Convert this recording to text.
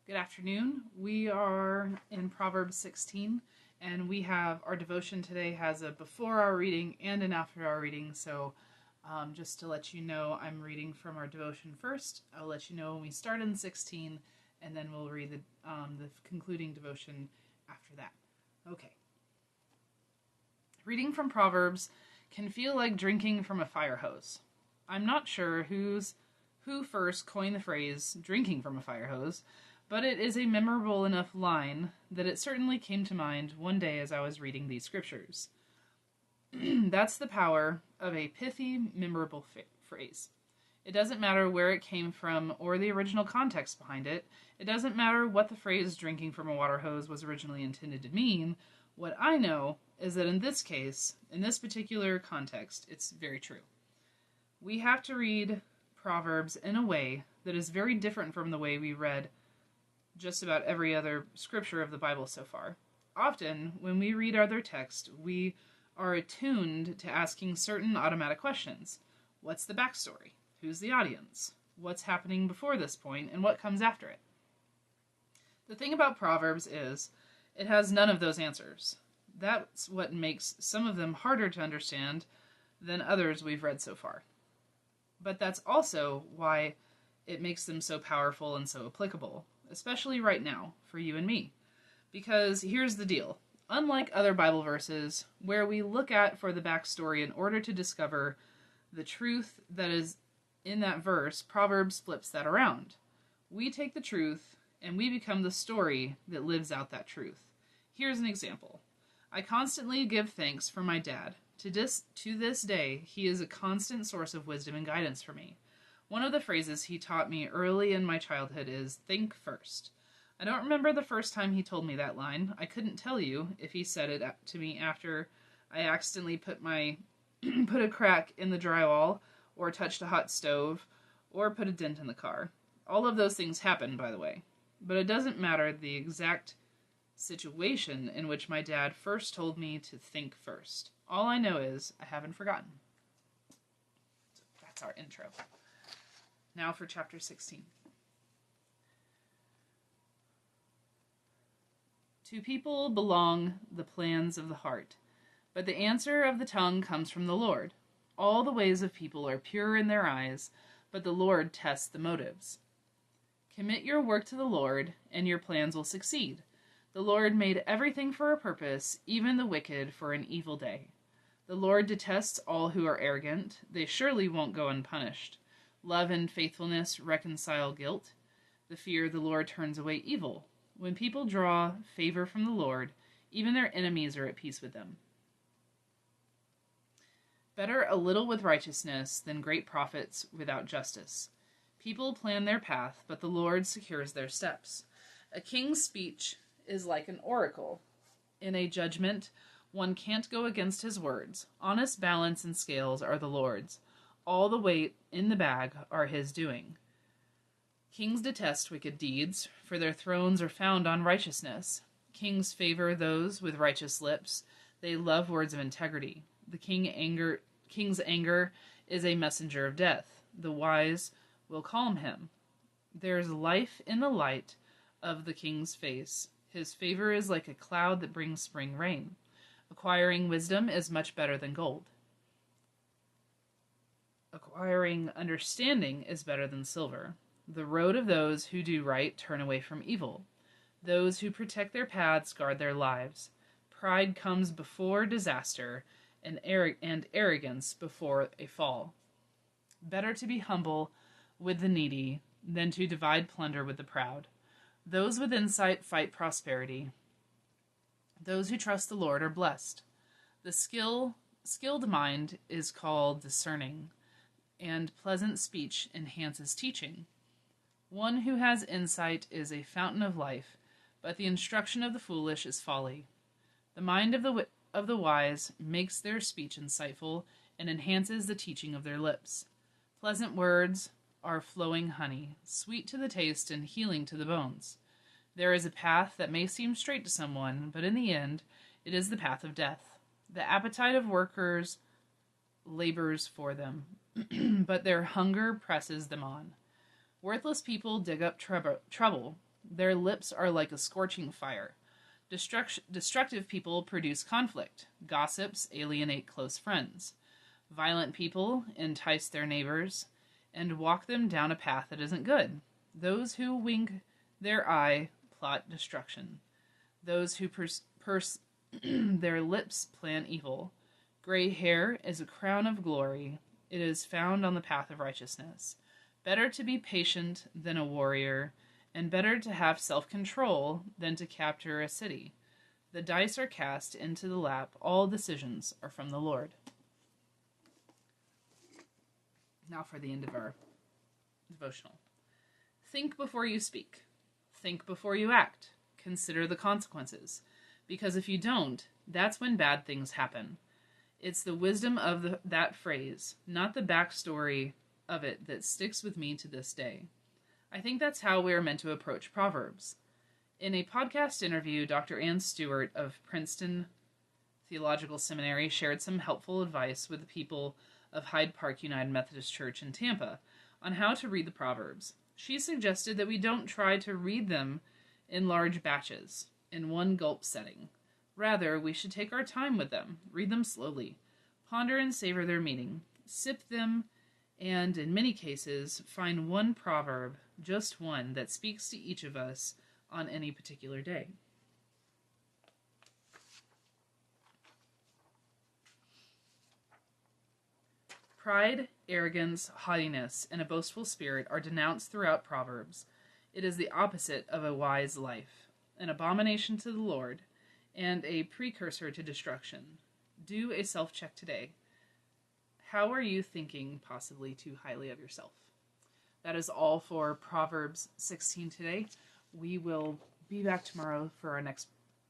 Good afternoon. We are in Proverbs 16, and we have our devotion today has a before our reading and an after our reading. So, just to let you know, I'm reading from our devotion first. I'll let you know when we start in 16, and then we'll read the concluding devotion after that. Okay. Reading from Proverbs can feel like drinking from a fire hose. I'm not sure who first coined the phrase "drinking from a fire hose," but it is a memorable enough line that it certainly came to mind one day as I was reading these scriptures. That's the power of a pithy, memorable phrase. It doesn't matter where it came from or the original context behind it. It doesn't matter what the phrase "drinking from a water hose" was originally intended to mean. What I know is that in this case, in this particular context, it's very true. We have to read Proverbs in a way that is very different from the way we read just about every other scripture of the Bible so far. Often, when we read other text, we are attuned to asking certain automatic questions. What's the backstory? Who's the audience? What's happening before this point, and what comes after it? The thing about Proverbs is, it has none of those answers. That's what makes some of them harder to understand than others we've read so far. But that's also why it makes them so powerful and so applicable, especially right now, for you and me. Because here's the deal. Unlike other Bible verses, where we look at for the backstory in order to discover the truth that is in that verse, Proverbs flips that around. We take the truth, and we become the story that lives out that truth. Here's an example. I constantly give thanks for my dad. To this day, he is a constant source of wisdom and guidance for me. One of the phrases he taught me early in my childhood is, "Think first." I don't remember the first time he told me that line. I couldn't tell you if he said it to me after I accidentally put a crack in the drywall, or touched a hot stove, or put a dent in the car. All of those things happen, by the way. But it doesn't matter the exact situation in which my dad first told me to think first. All I know is I haven't forgotten. So that's our intro. Now for chapter 16. To people belong the plans of the heart, but the answer of the tongue comes from the Lord. All the ways of people are pure in their eyes, but the Lord tests the motives. Commit your work to the Lord, and your plans will succeed. The Lord made everything for a purpose, even the wicked for an evil day. The Lord detests all who are arrogant. They surely won't go unpunished. Love and faithfulness reconcile guilt. The fear of the Lord turns away evil. When people draw favor from the Lord, even their enemies are at peace with them. Better a little with righteousness than great profits without justice. People plan their path, but the Lord secures their steps. A king's speech is like an oracle. In a judgment, one can't go against his words. Honest balance and scales are the Lord's. All the weight in the bag are his doing. Kings detest wicked deeds, for their thrones are found on righteousness. Kings favor those with righteous lips. They love words of integrity. The king's anger is a messenger of death. The wise will calm him. There is life in the light of the king's face. His favor is like a cloud that brings spring rain. Acquiring wisdom is much better than gold. Acquiring understanding is better than silver. The road of those who do right turn away from evil. Those who protect their paths guard their lives. Pride comes before disaster, and arrogance before a fall. Better to be humble with the needy than to divide plunder with the proud. Those with insight fight prosperity. Those who trust the Lord are blessed. The skilled mind is called discerning, and pleasant speech enhances teaching. One who has insight is a fountain of life, but the instruction of the foolish is folly. The mind of the wise makes their speech insightful and enhances the teaching of their lips. Pleasant words are flowing honey, sweet to the taste and healing to the bones. There is a path that may seem straight to someone, but in the end, it is the path of death. The appetite of workers labors for them, but their hunger presses them on. Worthless people dig up trouble. Their lips are like a scorching fire. Destructive people produce conflict. Gossips alienate close friends. Violent people entice their neighbors and walk them down a path that isn't good. Those who wink their eye plot destruction. Those who purse their lips plan evil. Gray hair is a crown of glory. It is found on the path of righteousness. Better to be patient than a warrior, and better to have self-control than to capture a city. The dice are cast into the lap. All decisions are from the Lord. Now for the end of our devotional. Think before you speak. Think before you act. Consider the consequences. Because if you don't, that's when bad things happen. It's the wisdom of that phrase, not the backstory of it, that sticks with me to this day. I think that's how we are meant to approach Proverbs. In a podcast interview, Dr. Ann Stewart of Princeton Theological Seminary shared some helpful advice with the people of Hyde Park United Methodist Church in Tampa on how to read the Proverbs. She suggested that we don't try to read them in large batches, in one gulp setting. Rather, we should take our time with them, read them slowly, ponder and savor their meaning, sip them, and, in many cases, find one proverb, just one, that speaks to each of us on any particular day. Pride, arrogance, haughtiness, and a boastful spirit are denounced throughout Proverbs. It is the opposite of a wise life, an abomination to the Lord, and a precursor to destruction. Do a self-check today. How are you thinking possibly too highly of yourself? That is all for Proverbs 16 today. We will be back tomorrow for our next